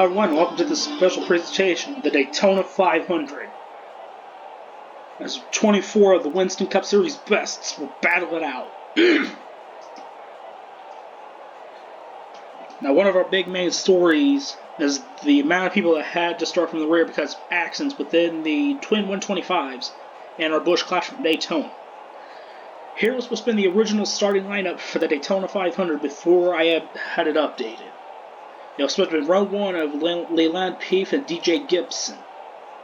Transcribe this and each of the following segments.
everyone, welcome to this special presentation of the Daytona 500. As 24 of the Winston Cup Series bests will battle it out. Now, one of our big main stories is the amount of people that had to start from the rear because of accidents within the twin 125s and our Busch clash from Daytona. Here was supposed to be the original starting lineup for the Daytona 500 before I had it updated. It was supposed to be row 1 of LeLand, Pfeif, and DJ Gibson.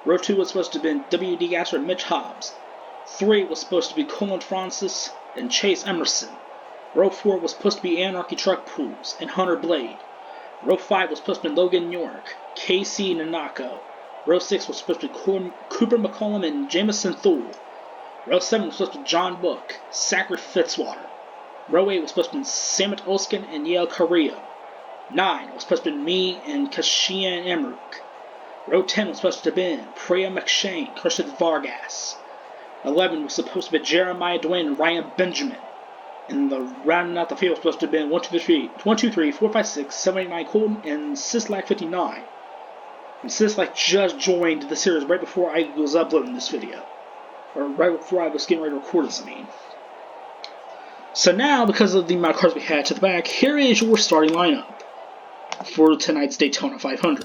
Row 2 was supposed to be W.D. Gasser and Mitch Hobbs. 3 was supposed to be Colin Francis and Chase Emerson. Row 4 was supposed to be Anarchy Truck Pools and Hunter Blade. Row 5 was supposed to be Logan York, KC Nanako. Row 6 was supposed to be Cooper McCollum and Jamison Thule. Row 7 was supposed to be John Book, Zachary Fitzwater. Row 8 was supposed to be Samit Oskin and Yale Carrillo. 9 was supposed to be me and Kashian Emmerich. Row 10 was supposed to have been Priya McShane, Christian Vargas. 11 was supposed to be Jeremiah Dwayne and Ryan Benjamin. And the rounding out the field was supposed to have been 1, 2, 3, 4, 5, 6, 7, 8, 9 Colton and Sislak 59. And Sislak just joined the series right before I was uploading this video. Or right before I was getting ready to record this, I mean. So now, because of the amount of cars we had to the back, here is your starting lineup for tonight's Daytona 500.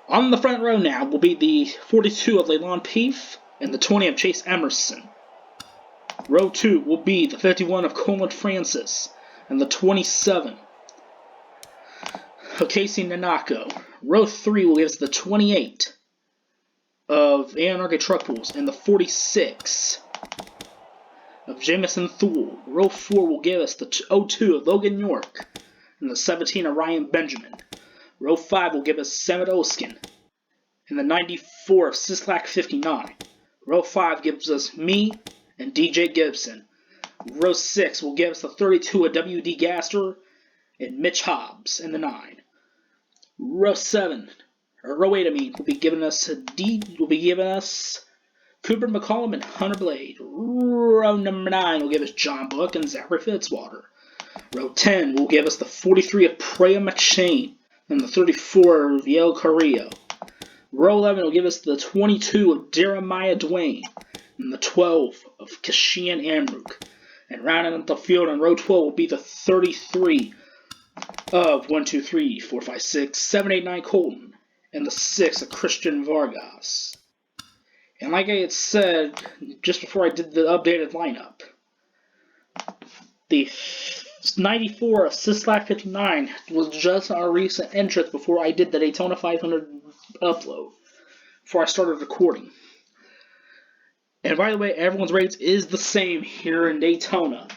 On the front row now will be the 42 of LeLand Pfeif and the 20 of Chase Emerson. Row 2 will be the 51 of Colin Francis and the 27 of Casey Nanako. Row 3 will give us the 28 of Anarchy Truck Pools and the 46 of Jamison Thule. Row 4 will give us the 02 of Logan York and the 17 of Ryan Benjamin. Row 5 will give us Samit Oskin and the 94 of Sislak 59. Row 5 gives us me and DJ Gibson. Row 6 will give us the 32 of W.D. Gasser and Mitch Hobbs and the 9. Row 8 will be giving us Cooper McCollum and Hunter Blade. Row number 9 will give us John Book and Zachary Fitzwater. Row 10 will give us the 43 of Priya McShane and the 34 of Yale Carrillo. Row 11 will give us the 22 of Jeremiah Dwayne and the 12 of Kashian Emmerich. And rounding up the field on row 12 will be the 33 of 1, 2, 3, 4, 5, 6, 7, 8, 9 Colton and the 6 of Christian Vargas. And like I had said just before I did the updated lineup, the 94 of Sislak 59 was just our recent entrance before I did the Daytona 500 upload, before I started recording. And by the way, everyone's rates is the same here in Daytona.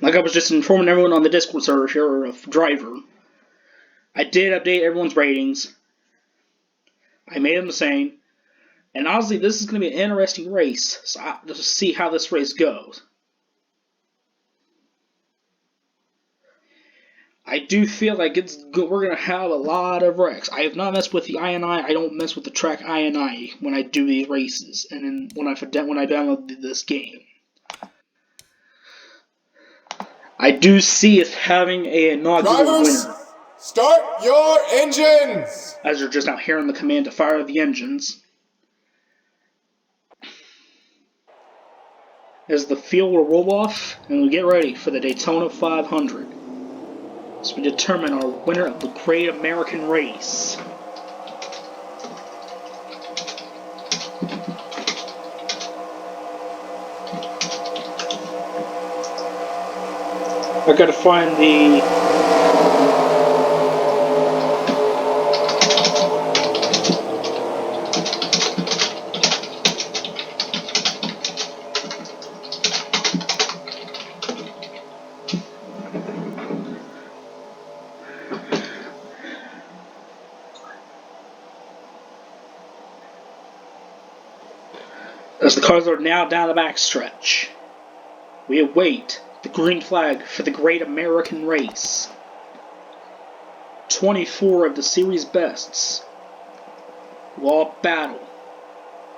Like I was just informing everyone on the Discord server here of Driver, I did update everyone's ratings. I made them the same. And honestly, this is going to be an interesting race, so just to see how this race goes. I do feel like we're going to have a lot of wrecks. I have not messed with the INI. I don't mess with the track INI when I do these races, and then when I download this game. I do see us having an inaugural winner. Start your engines! As you're just now hearing the command to fire the engines. As the field will roll off, and we get ready for the Daytona 500. As we determine our winner of the Great American Race. I gotta find the... As the cars are now down the backstretch, we await the green flag for the Great American Race. 24 of the series bests will all battle,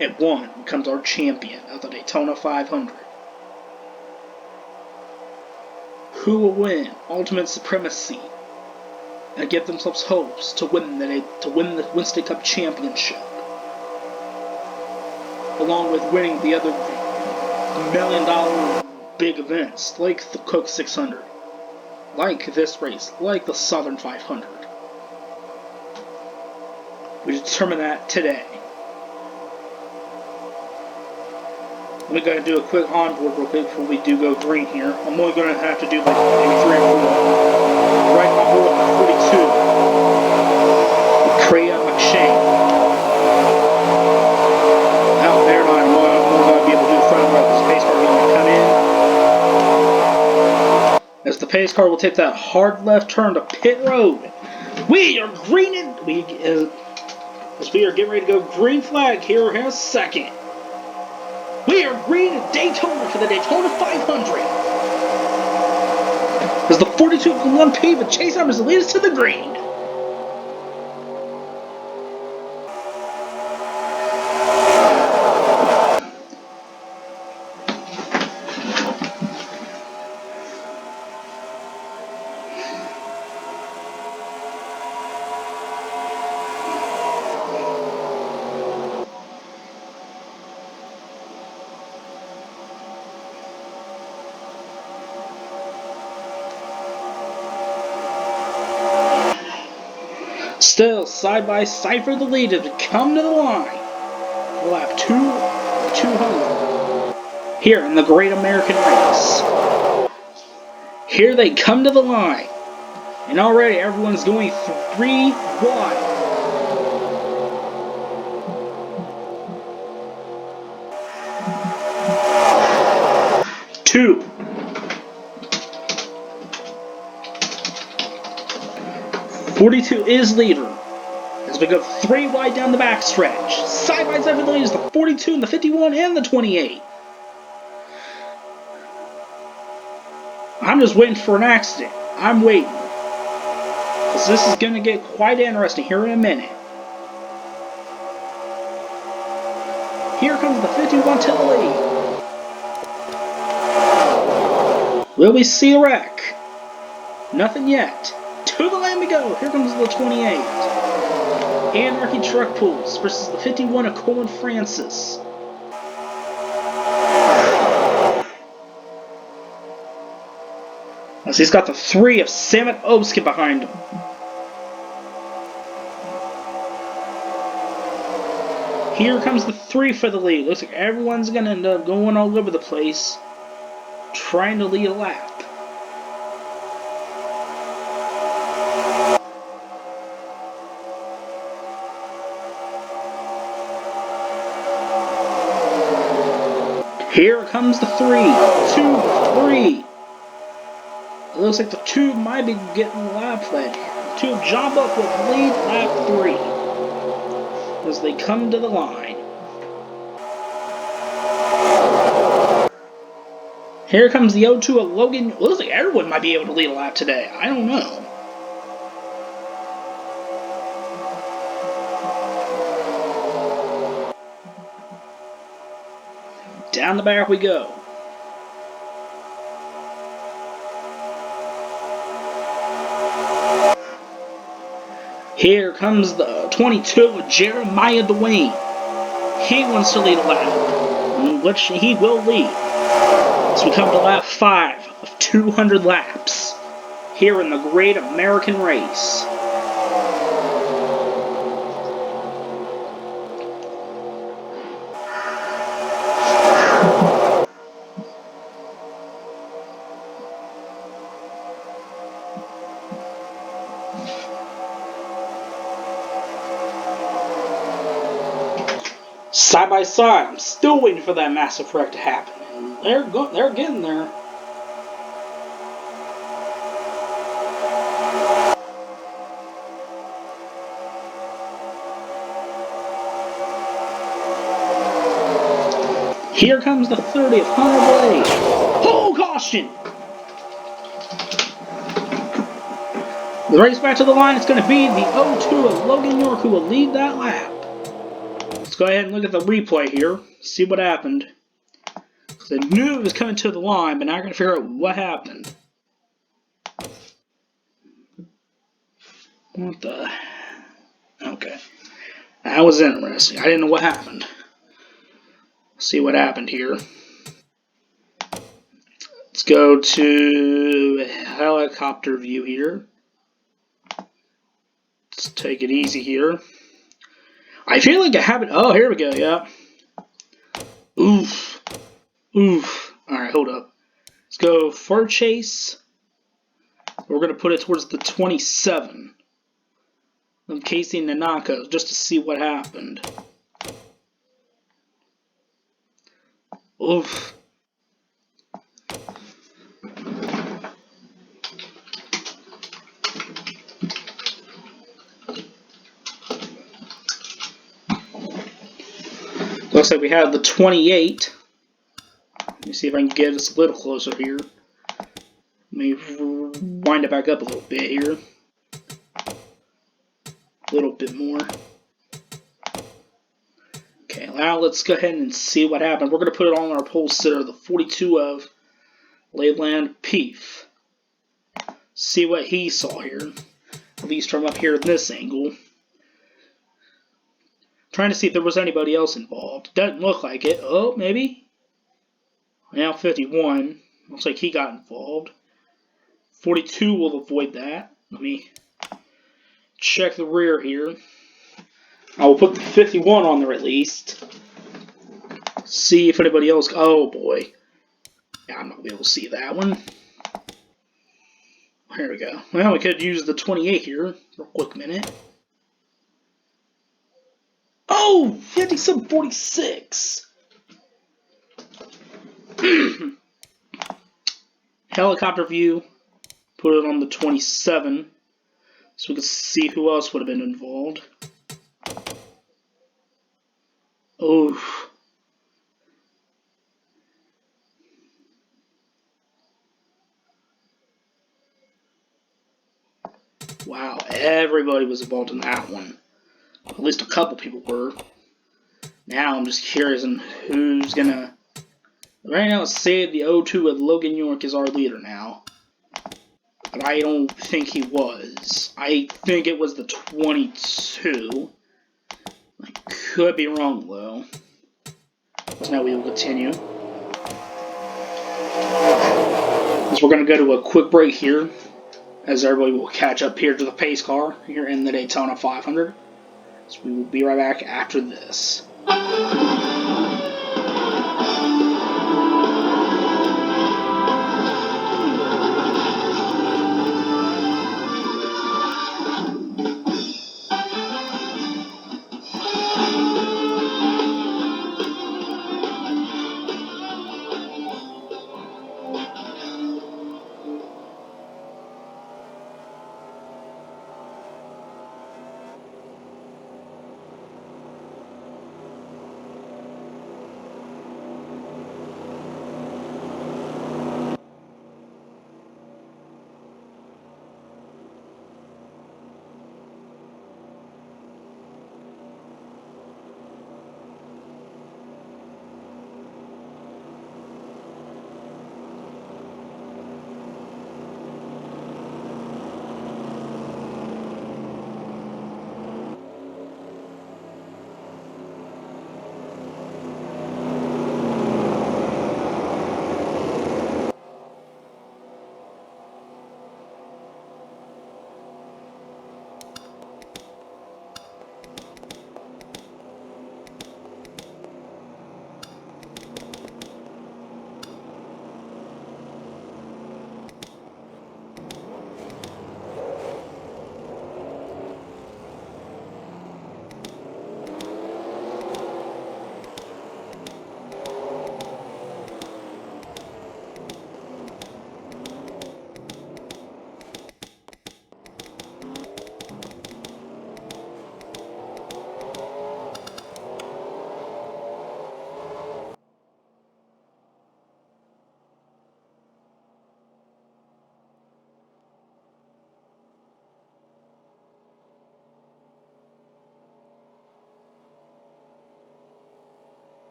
and one becomes our champion of the Daytona 500. Who will win ultimate supremacy and give themselves hopes to win the Winston Cup Championship, along with winning the other $1 million big events like the Coke 600, like this race, like the Southern 500. We determine that today. We're going to do a quick onboard real quick before we do go green here. I'm only going to have to do like maybe 3 or 4. Right on board with 42. Trey McShane. Out there, I'm going to be able to do the front row because the pace car is going to come in. As the pace car will take that hard left turn to pit road. We are greening. As we are getting ready to go green flag here in a second. We are green at Daytona for the Daytona 500. As the 42 of LeLand Pfeif and Chase Numbers lead us to the green. Still, side by side for the lead to come to the line. Lap 200. Here in the Great American Race. Here they come to the line. And already everyone's going 3 wide. Two. 42 is leader. As we go 3 wide down the backstretch. Side by side for the leaders, the 42 and the 51 and the 28. I'm just waiting for an accident. I'm waiting. Because this is going to get quite interesting here in a minute. Here comes the 51 to the lead. Will we see a wreck? Nothing yet. To the lane we go. Here comes the 28. Anarchy Truck Pulls versus the 51 of Colin Francis. As he's got the 3 of Samet Obskin behind him. Here comes the 3 for the lead. Looks like everyone's going to end up going all over the place, trying to lead a lap. Here comes the 3, 2, 3. It looks like the 2 might be getting lap led. The 2 John Buck with lead lap 3 as they come to the line. Here comes the 02 of Logan. It looks like everyone might be able to lead a lap today. I don't know. Down the back we go. Here comes the 22 of Jeremiah Dwayne. He wants to lead a lap, which he will lead. So we come to lap 5 of 200 laps here in the Great American Race. Side by side, I'm still waiting for that massive wreck to happen. And they're getting there. Here comes the 30th Hunter Blade. Oh, caution! The race back to the line, it's going to be the 0-2 of Logan York who will lead that lap. Let's go ahead and look at the replay here, see what happened. Because I knew it was coming to the line, but now I'm going to figure out what happened. What the... Okay. That was interesting. I didn't know what happened. Let's see what happened here. Let's go to helicopter view here. Let's take it easy here. I feel like I have it. Oh, here we go. Yeah. Oof. Oof. Alright, hold up. Let's go for chase. We're going to put it towards the 27. I'm casing the Nanako just to see what happened. Oof. Looks like we have the 28. Let me see if I can get us a little closer here. Let me wind it back up a little bit here. A little bit more. Okay, now let's go ahead and see what happened. We're going to put it on our pole sitter, the 42 of LeLand Pfeif. See what he saw here. At least from up here at this angle. Trying to see if there was anybody else involved. Doesn't look like it. Oh, maybe? Now 51. Looks like he got involved. 42 will avoid that. Let me check the rear here. I will put the 51 on there at least. See if anybody else... Oh, boy. Yeah, I'm not going to be able to see that one. Here we go. Well, we could use the 28 here for a quick minute. Oh! 57.46! Helicopter view. Put it on the 27. So we can see who else would have been involved. Oof. Wow, everybody was involved in that one. At least a couple people were. Now I'm just curious on who's gonna... Right now, let's say the 0-2 with Logan York is our leader now. But I don't think he was. I think it was the 22. I could be wrong, though. So now we will continue. So we're going to go to a quick break here, as everybody will catch up here to the pace car here in the Daytona 500. So we will be right back after this.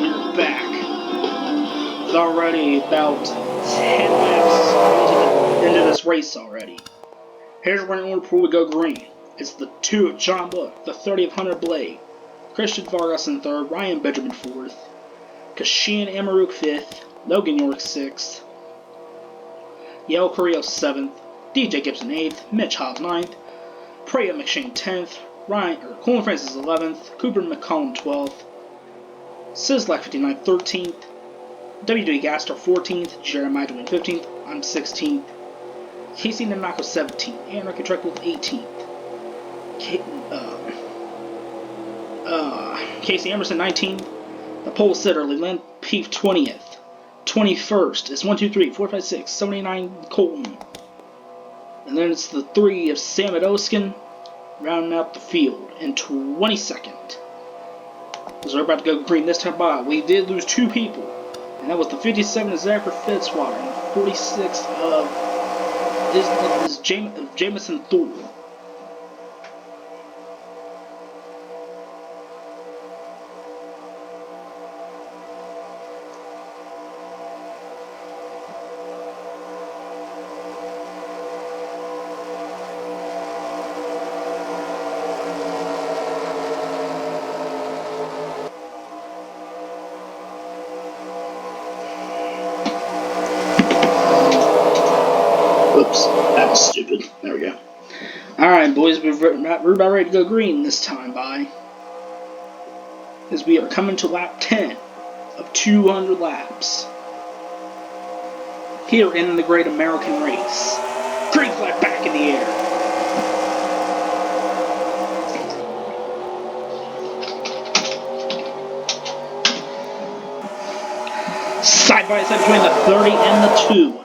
we're back. It's already about 10 laps into this race already. Here's running order before we go green. It's the 2 of John Buck, the 30 of Hunter Blade, Christian Vargas in 3rd, Ryan Benjamin 4th, Kashin Amaruk 5th, Logan York 6th, Yale Carrillo 7th, DJ Gibson 8th, Mitch Hobbs 9th, Priya McShane 10th, Colin Francis 11th, Cooper McCollum 12th, Sislak 59th 13th, W.D. Gaster 14th, Jeremiah Dwayne 15th, I'm 16th, Casey Nanako 17th, Anarchy Treckle 18th, Casey Emerson 19th, the pole sitter LeLand Pfeif 20th, 21st is 1, 2, 3, 4, 5, 6, 79 Colton, and then it's the 3 of Sam Adoskin rounding out the field in 22nd. Because we're about to go green this time by. We did lose 2 people, and that was the 57 of Zachary Fitzwater and the 46 of Jameson Thor. Oops, that was stupid. There we go. Alright, boys, we're about ready to go green this time by. As we are coming to lap 10 of 200 laps. Here in the Great American Race. Green flag back in the air. Side by side between the 30 and the 2.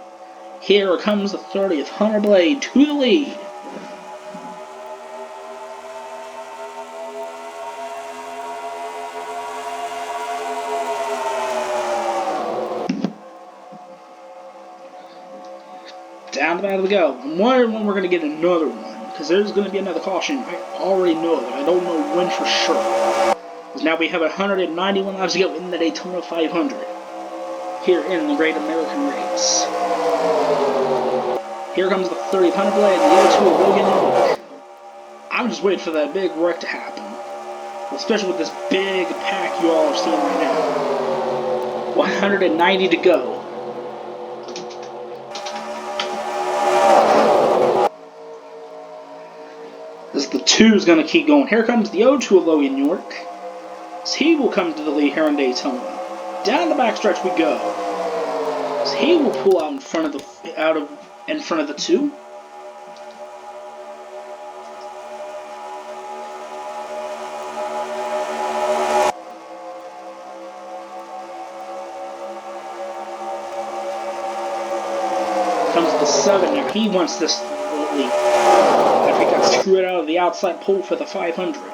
Here comes the 30th Hunter Blade to the lead. Down the battle we go. I'm wondering when we're going to get another one, because there's going to be another caution. I already know it. I don't know when for sure. Because now we have 191 laps to go in the Daytona 500. Here in the Great American Race. Here comes the 30th Hunter Blade, the other 2 of Logan York. I'm just waiting for that big wreck to happen. Especially with this big pack you all are seeing right now. 190 to go. As the 2 is going to keep going. Here comes the 0-2 of Logan York. As he will come to the lead here in Daytona. Down the backstretch we go. As he will pull out in front of the 2. Comes the 7 now. He wants this lead. After he got screwed out of the outside pole for the 500.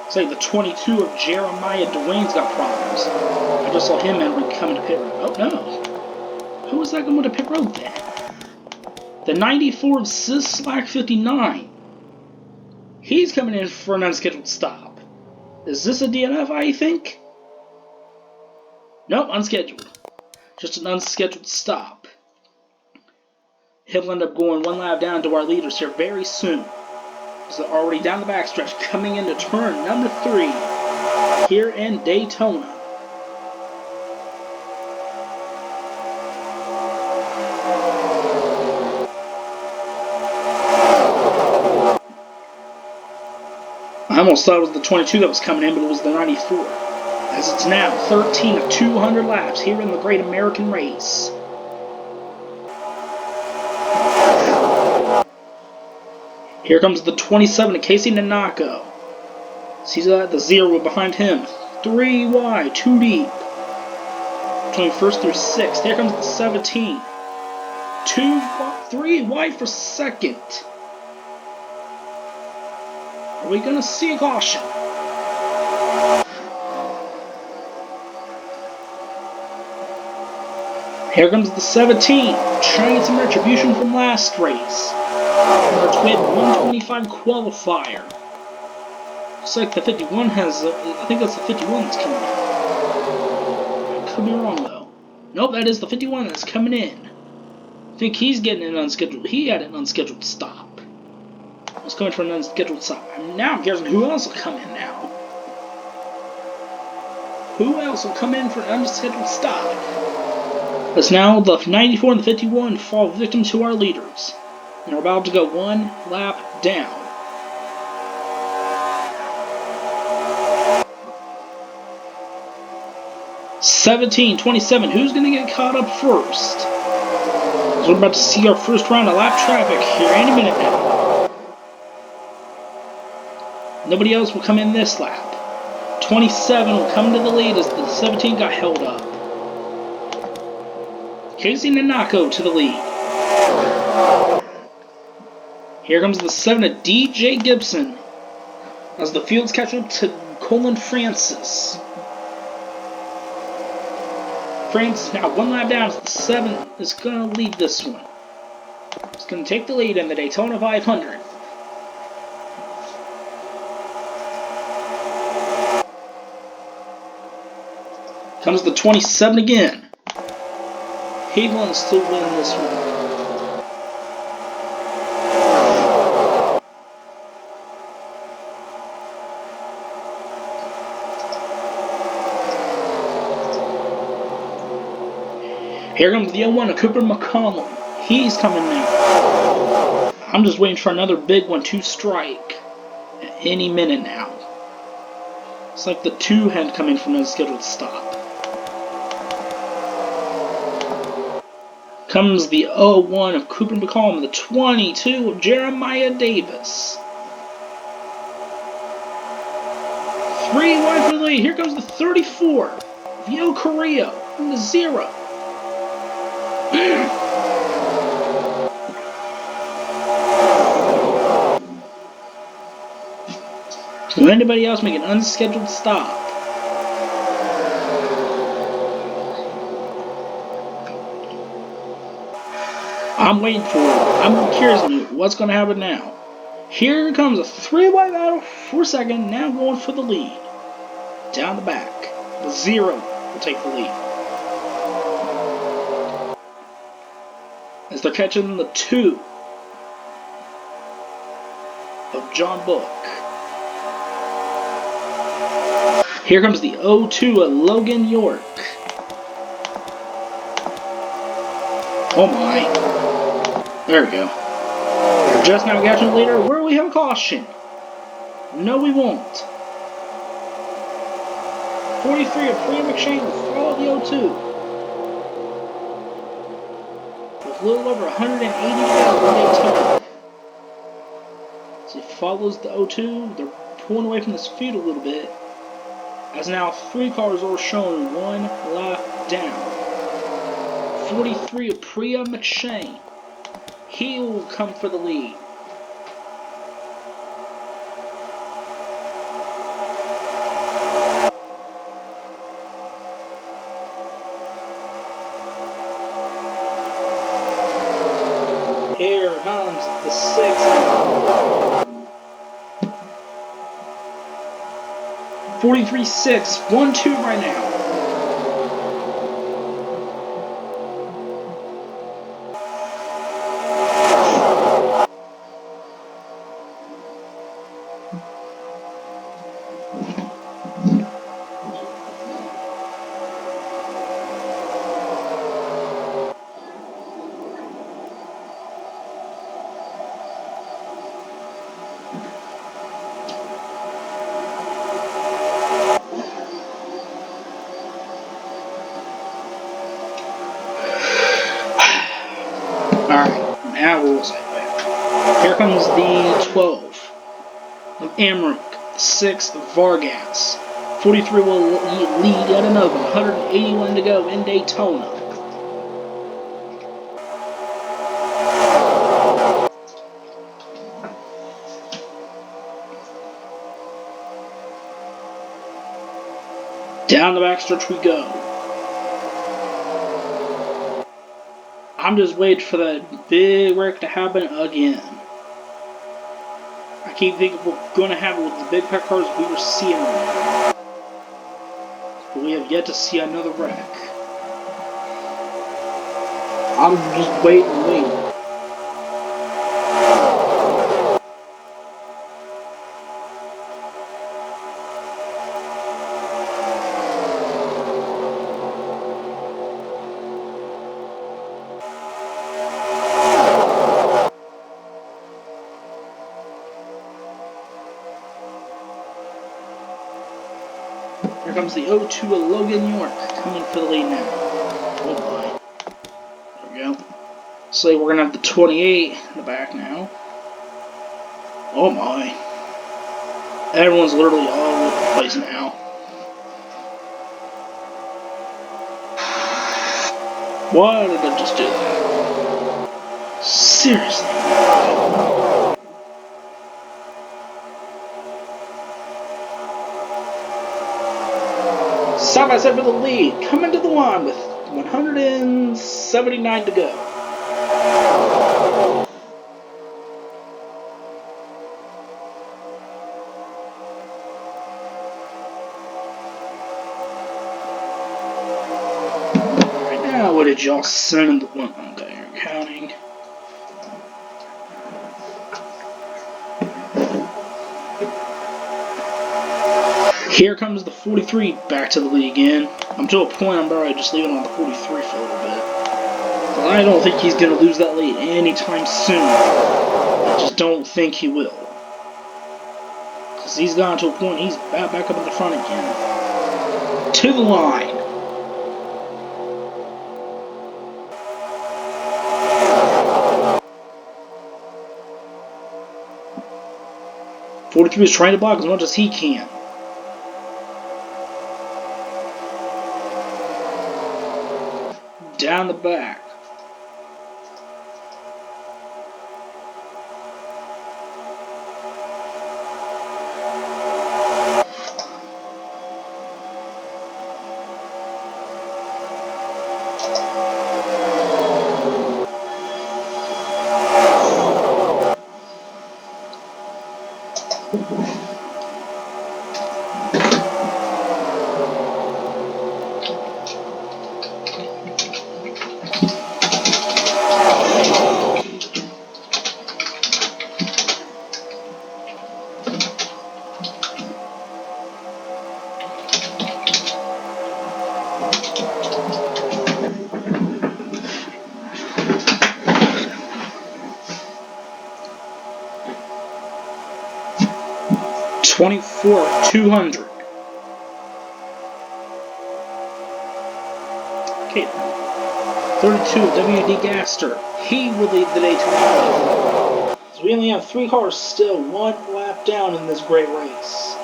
Say the 22 of Jeremiah Dwayne's got problems. I just saw him coming to pit road. Oh no. Who was that going to pit road then? The 94 of Sislak 59. He's coming in for an unscheduled stop. Is this a DNF, I think? Nope, unscheduled. Just an unscheduled stop. He'll end up going 1 lap down to our leaders here very soon. So already down the backstretch, coming into turn number 3 here in Daytona. I almost thought it was the 22 that was coming in, but it was the 94. As it's now 13 of 200 laps here in the Great American Race. Here comes the 27 of Casey Nanako. He's at the 0 behind him. 3 wide, 2 deep. 21st through 6th. Here comes the 17. 3 wide for 2nd. Are we going to see a caution? Here comes the 17, trying to get some retribution from last race. Our Twin 125 qualifier. Looks like the 51 has, I think that's the 51 that's coming out. could be wrong though. Nope, that is the 51 that's coming in. I think he's getting an unscheduled. He had an unscheduled stop. He's coming for an unscheduled stop. Now I'm guessing who else will come in now. Who else will come in for an unscheduled stop? As now the 94 and the 51 fall victim to our leaders. And are about to go one lap down. (17:27). Who's going to get caught up first? We're about to see our first round of lap traffic here any minute now. Nobody else will come in this lap. 27 will come to the lead as the 17 got held up. Casey Nanako to the lead. Here comes the 7 of DJ Gibson as the field's catching up to Colin Francis. Francis now one lap down as the 7 is going to lead this one. It's going to take the lead in the Daytona 500. Comes the 27 again. He wants to win this one. Here comes the 01 of Cooper McConnell. He's coming now. I'm just waiting for another big one to strike at any minute now. It's like the 2 had come in from a scheduled stop. Comes the 01 of Cooper McCollum, the 22 of Jeremiah Davis. 3 wide for the lead. Here comes the 34 of Yo Carrillo from the 0. Will anybody else make an unscheduled stop? I'm waiting for it. I'm curious what's going to happen now. Here comes a 3-way battle for second, now going for the lead. Down the back, the 0 will take the lead. As they're catching the 2 of John Book. Here comes the 02 of Logan York. Oh my. There we go. We're just now catching the leader. Where we have a caution? No, we won't. 43 of Priya McShane will follow the 02. With a little over 180 to go in Daytona. So he follows the 02. They're pulling away from this field a little bit. As now 3 cars are shown 1 lap down. 43 of Priya McShane. He will come for the lead. Here comes the 6. 43-6, 1-2 right now. Here comes the 12 of Amric, the 6 of Vargas. 43 will lead yet another 181 to go in Daytona. Down the backstretch we go. I'm just waiting for that big wreck to happen again. I keep thinking we're going to have it with the big pack cars we were seeing right now. we have yet to see another wreck. I'm just waiting and waiting. Here comes the 02 of Logan York coming for the lead now. Oh my. There we go. So we're gonna have the 28 in the back now. Oh my. Everyone's literally all over the place now. Why did I just do that? Seriously. Side by side for the lead, coming to the line with 179 to go. Right now, what did y'all send the one? Okay, you're counting. Here comes the 43 back to the lead again. I'm to a point I'm probably just leaving on the 43 for a little bit. But I don't think he's going to lose that lead anytime soon. I just don't think he will. Because he's gotten to a point he's back up in the front again. To the line. .43 is trying to block as much as he can. Down the back. $24,200. Okay, 32 WD Gaster. He will lead the Daytona. So we only have 3 cars still, 1 lap down in this great race.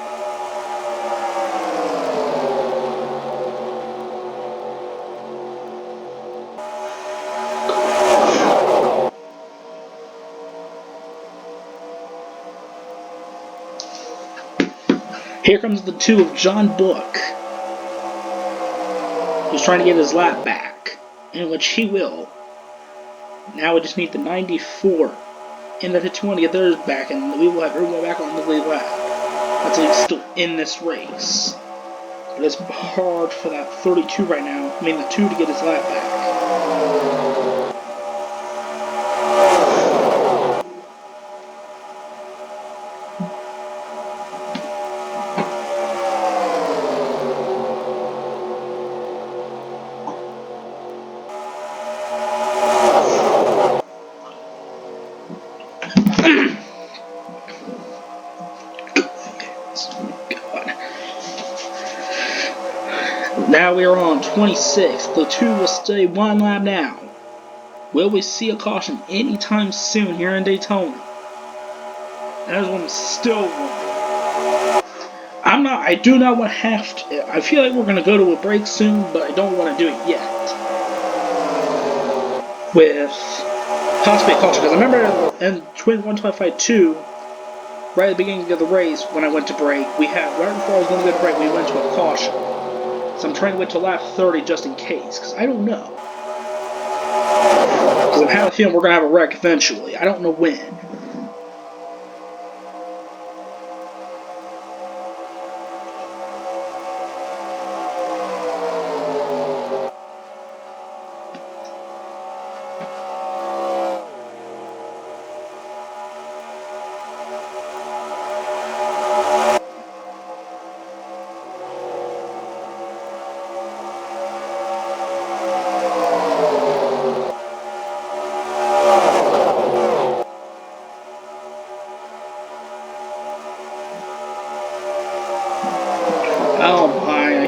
Here comes the 2 of John Book. He's trying to get his lap back, in which he will. Now we just need the 94 and the 51 to get theirs back, and we will have everyone back on the lead lap. That's like still in this race. But it's hard for that 32 right now, I mean the 2 to get his lap back. Now we are on 26. The 2 will stay 1 lap down. Will we see a caution anytime soon here in Daytona? That is what I'm still wondering. I do not want to have to. I feel like we're going to go to a break soon, but I don't want to do it yet. With possibly a caution. Because I remember in Twin 125 2, right at the beginning of the race, when I went to break, we had, right before I was going to go to break, we went to a caution. So I'm trying to wait till lap 30 just in case, because I don't know. Because I have a feeling we're going to have a wreck eventually. I don't know when.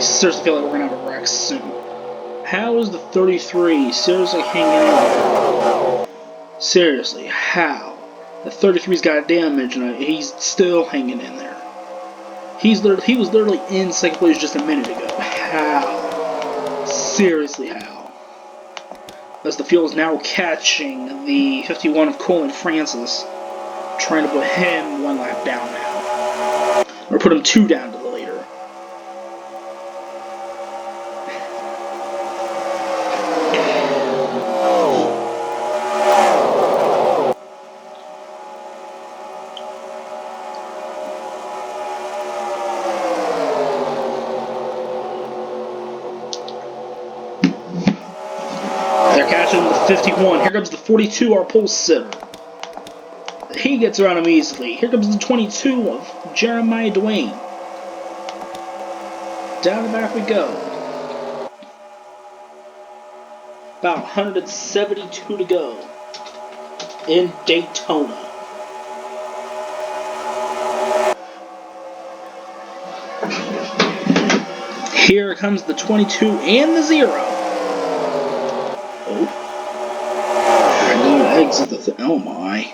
seriously feel like we're gonna have a wreck soon. How is the 33 seriously hanging in? Seriously, how? The 33's got damage and he's still hanging in there. He was literally in second place just a minute ago. How? Seriously, how? As the field is now catching the 51 of Colin Francis, trying to put him one lap down now. Or put him 2 down to the leader. They're catching the 51. Here comes the 42, our pole sitter. He gets around him easily. Here comes the 22 of Jeremiah Dwayne. Down the back we go. About 172 to go in Daytona. Here comes the 22 and the 0. Oh. I need to exit the thing. Oh my.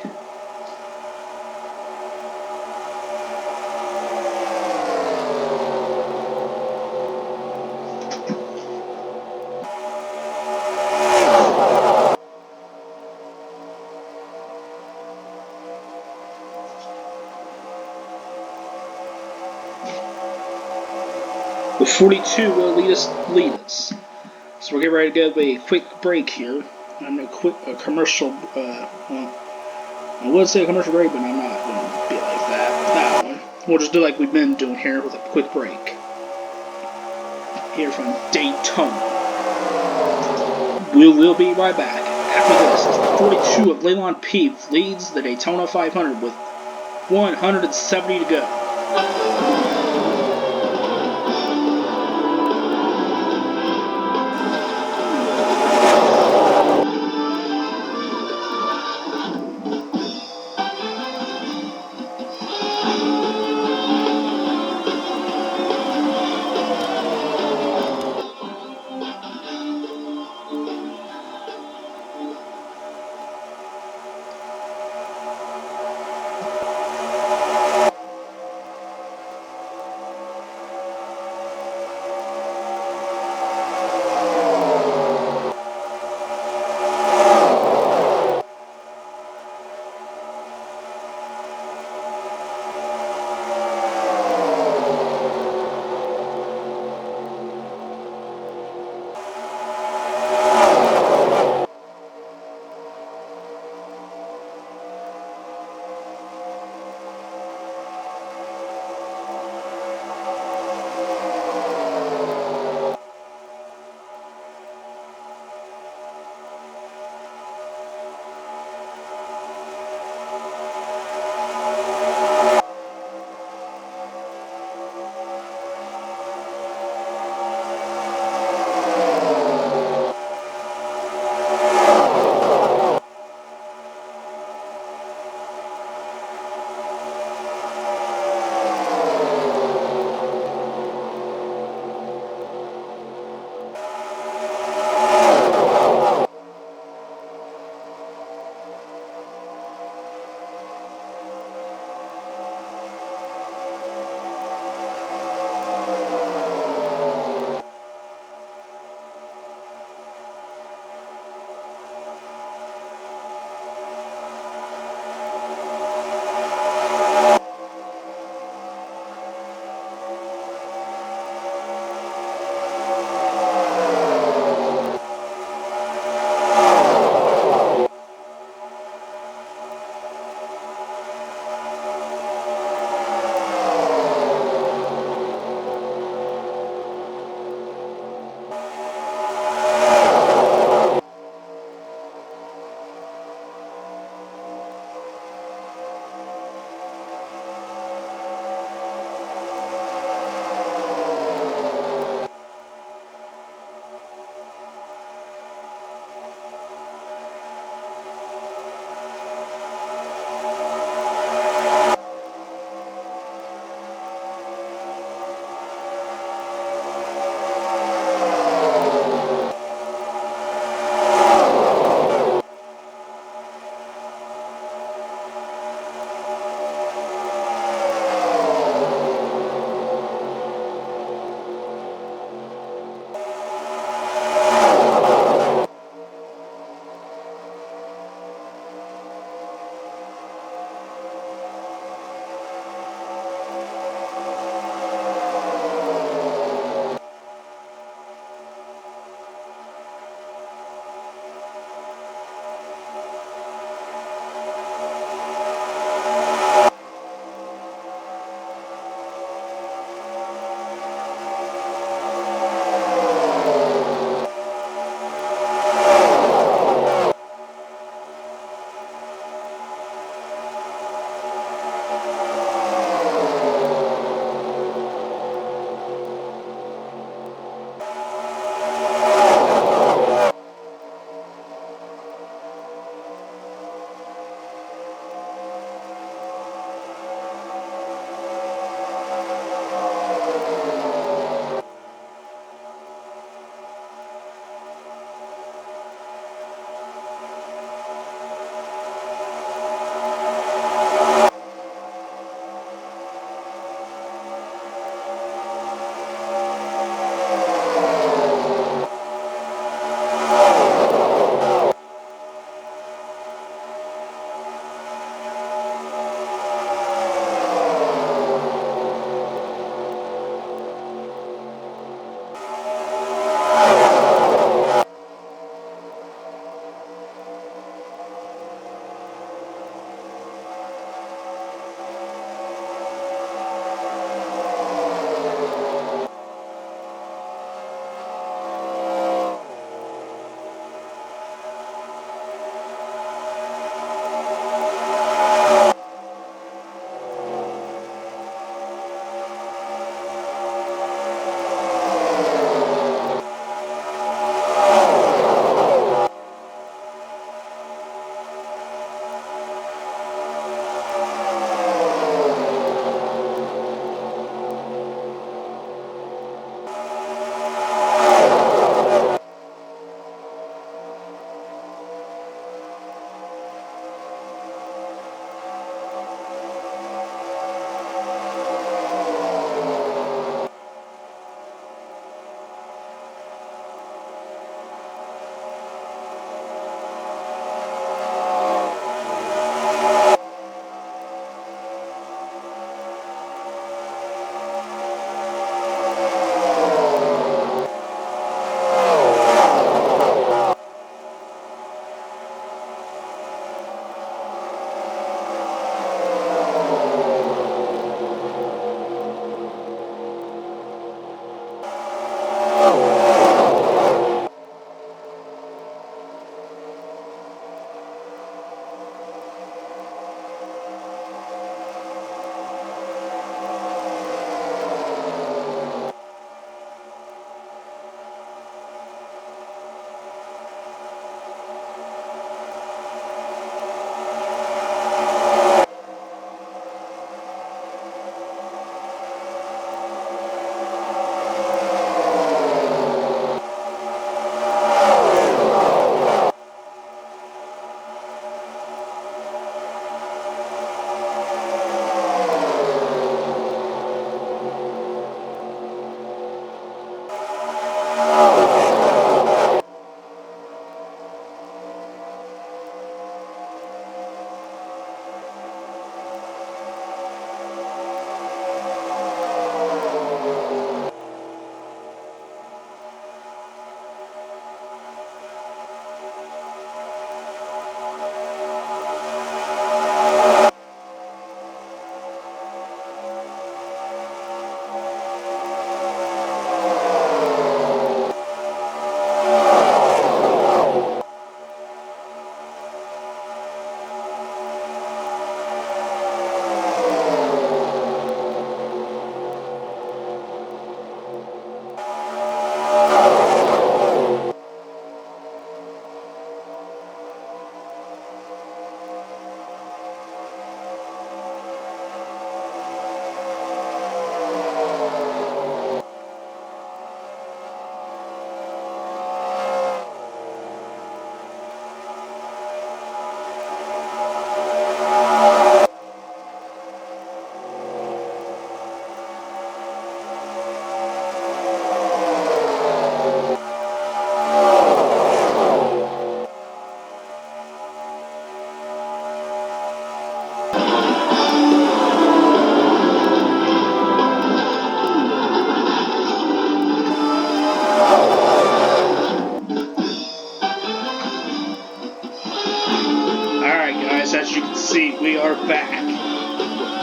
The 42 will lead us. So we're getting ready to go a quick break here. I'm a commercial, well, I would say a commercial break, but I'm not going to be like that one. We'll just do like we've been doing here with a quick break. Here from Daytona. We will be right back. After this, the 42 of LeLand Pfeif leads the Daytona 500 with 170 to go.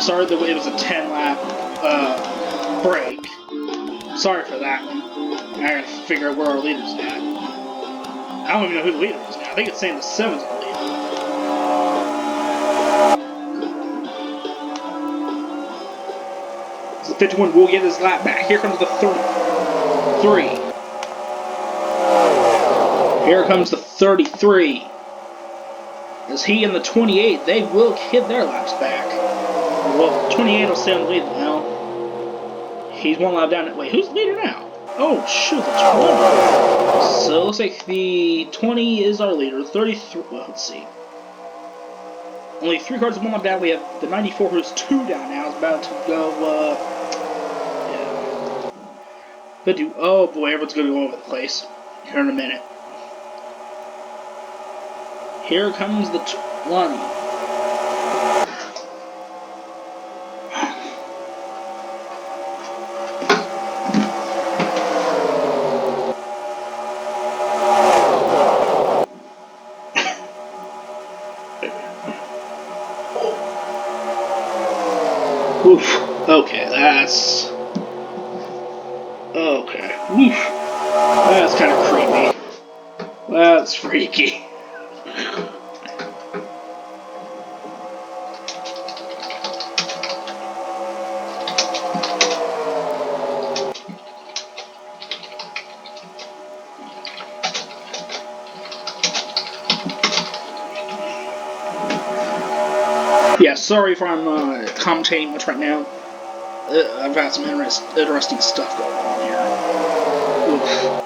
sorry that it was a 10-lap break. Sorry for that one. I gotta figure out where our leader's at. I don't even know who the leader is now. I think it's saying the 7's our leader. So the 51 will get his lap back. Here comes the 33. Here comes the 33. As he and the 28, they will get their laps back. Well, 28 will stay on the lead now. He's one lap down. Wait, who's the leader now? Oh, shoot, the 20. So, it looks like the 20 is our leader. 33, well, let's see. Only 3 cars and 1 lap down. We have the 94 who's 2 down now. Is about to go, yeah. But oh boy, everyone's going to go over the place here in a minute. Here comes the 20. Oof. Okay, that's... Okay. Oof. That's kind of creepy. That's freaky. Yeah, sorry if I'm commentating much right now. I've got some interesting stuff going on here. Oof.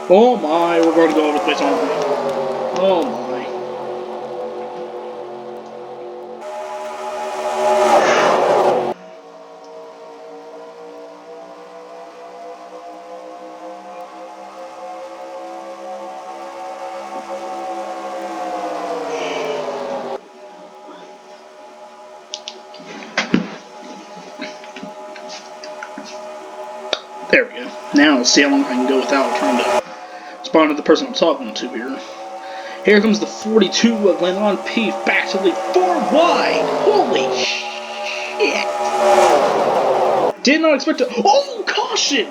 Oh my, we're going to go over the place, aren't we? Oh my. There we go. Now let's see how long I can go without trying to spawn to the person I'm talking to here. Here comes the 42 of LeLand Pfeif back to the lead 4 wide. Holy shit! Did not expect to. Oh, caution!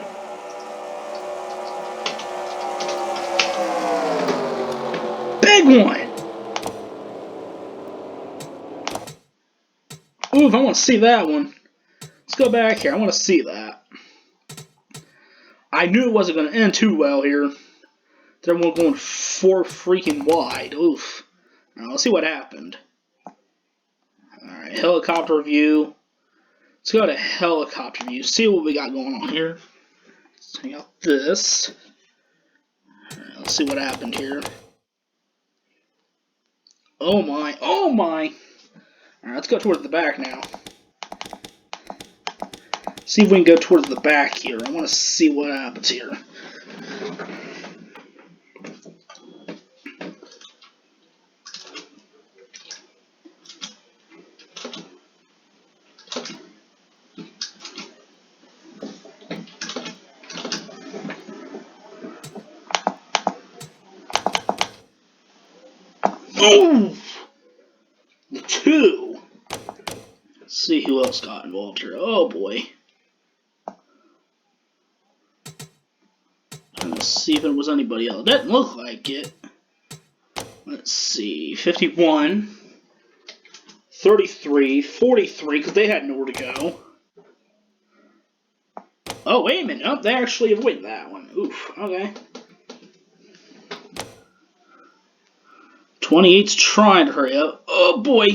Big one! Ooh, I want to see that one. Let's go back here. I want to see that. I knew it wasn't going to end too well here. They're going 4 freaking wide. Oof. Now, let's see what happened. Alright, helicopter view. Let's go to helicopter view. See what we got going on here. Let's take out this. Alright, let's see what happened here. Oh my. Oh my. Alright, let's go towards the back now. See if we can go towards the back here. I want to see what happens here. Oh! The 2! Let's see who else got involved here. Oh boy. Let's see if it was anybody else. Doesn't look like it. Let's see. 51. 33. 43, because they had nowhere to go. Oh, wait a minute. Oh, they actually avoided that one. Oof. Okay. 28's trying to hurry up. Oh, boy.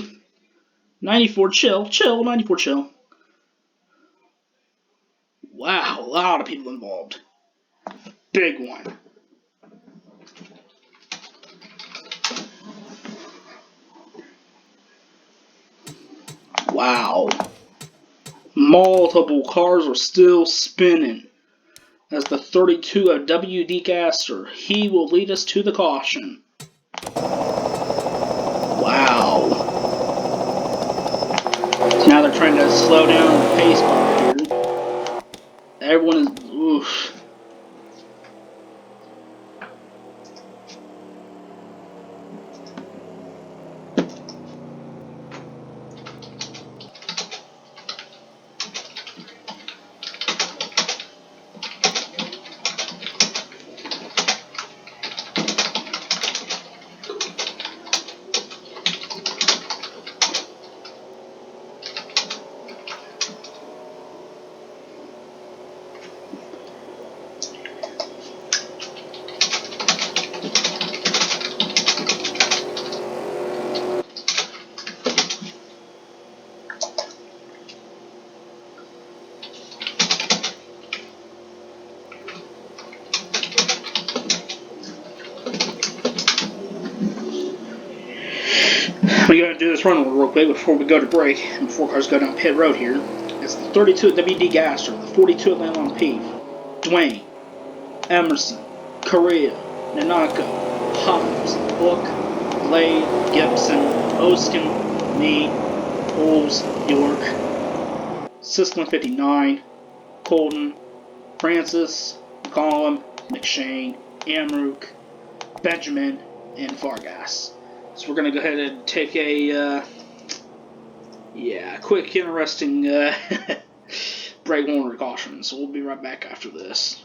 94, chill. Chill. 94, chill. Wow. A lot of people involved. Big one. Wow. Multiple cars are still spinning. As the 32 of WD Caster, he will lead us to the caution. Wow. So now they're trying to slow down the pace car here. Everyone is. Oof. We gotta do this run order real quick before we go to break and before cars go down pit road here. It's the 32 at WD Gasser, the 42 at LeLand Pfeif, Dwayne, Emerson, Correa, Nanako, Hobbs, Book, Blade, Gibson, Oskin, me, Oles, York, Siskin 59, Colton, Francis, McCollum, McShane, Amrook, Benjamin, and Vargas. So we're going to go ahead and take a quick, interesting break order caution. So we'll be right back after this.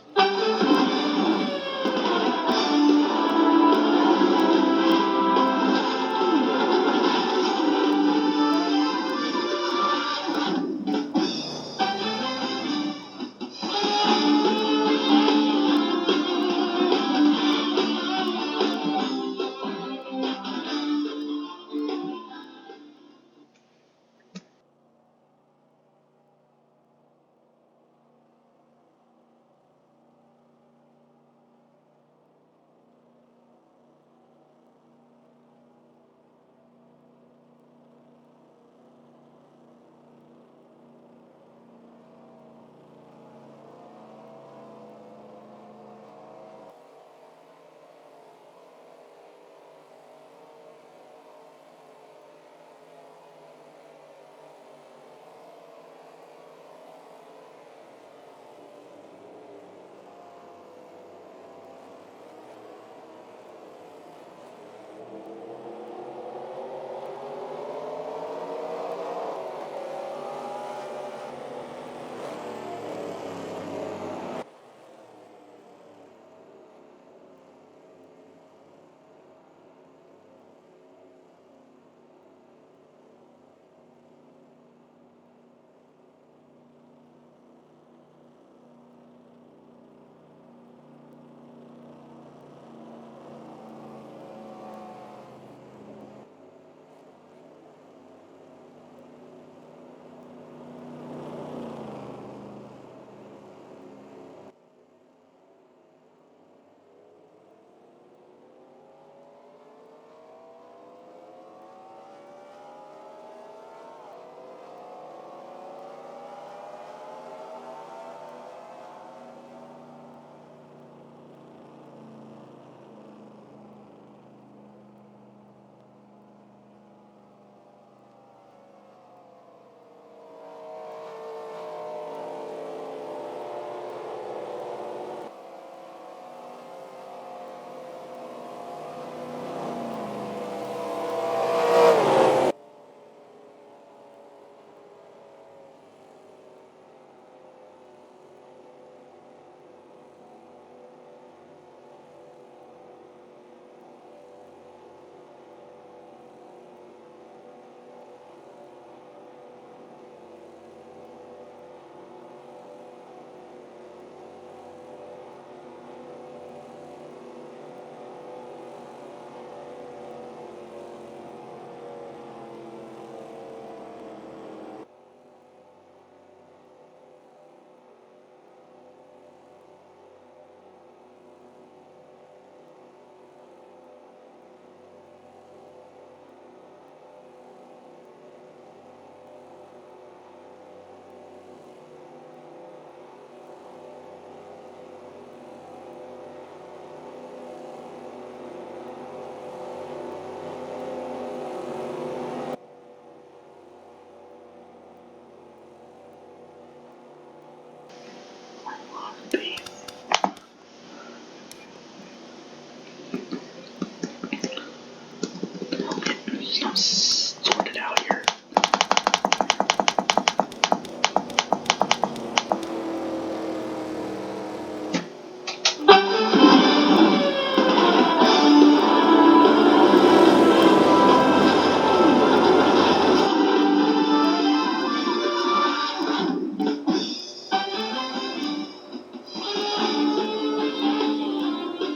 Sorted out here.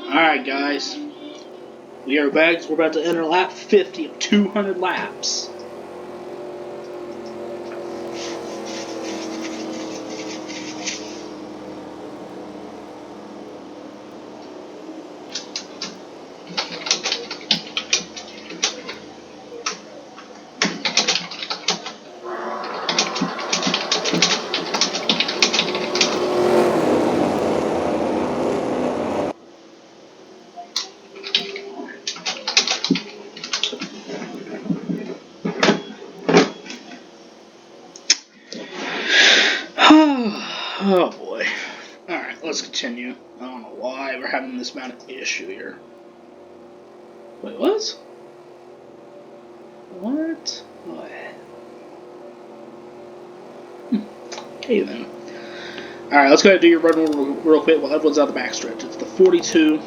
Alright guys, we are back. We're about to enter lap 50 of 200 laps. Oh boy. Alright, let's continue. I don't know why we're having this amount of issue here. Wait, what? What? Okay then. Alright, let's go ahead and do your run real quick while everyone's out the backstretch. It's the 42,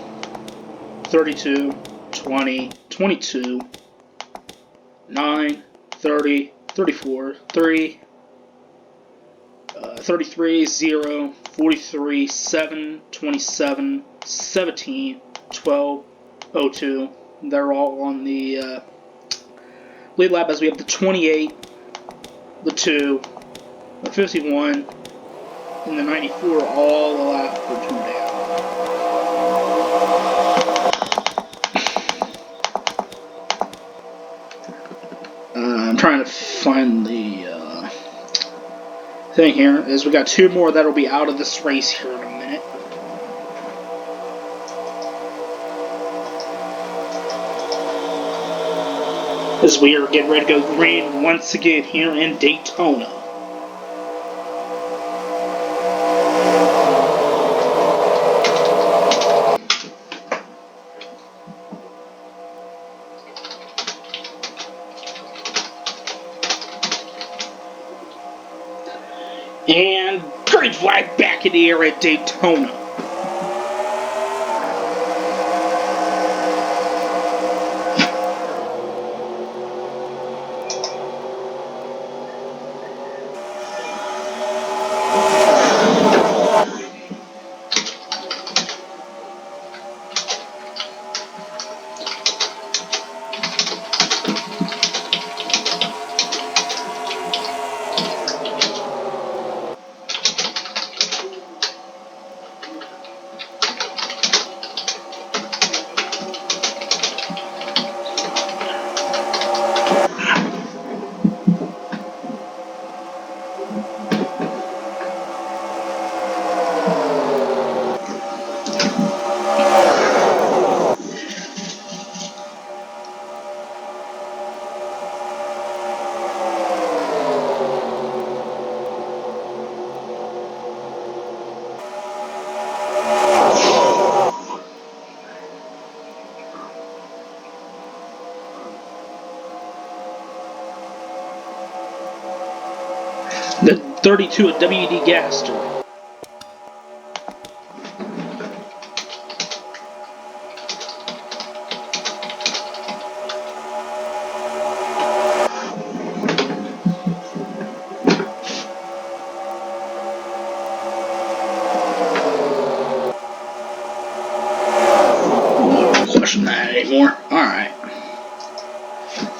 32, 20, 22, 9, 30, 34, 3, 33, 0, 43, 7, 27, 17, 12, 02. They're all on the lead lap as we have the 28, the 2, the 51, and the 94 all the lap for 2 down. I'm trying to find the thing here, is we got 2 more that'll be out of this race here in a minute. As we are getting ready to go green once again here in Daytona. And green flag back in the air at Daytona. The 32 at WD gas store. Don't question that anymore. Alright.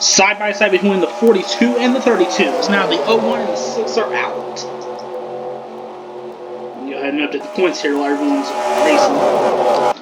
Side by side between the 42 and the 32. It's now the 01 and the 6 are out. Go ahead and update the points here while everyone's racing.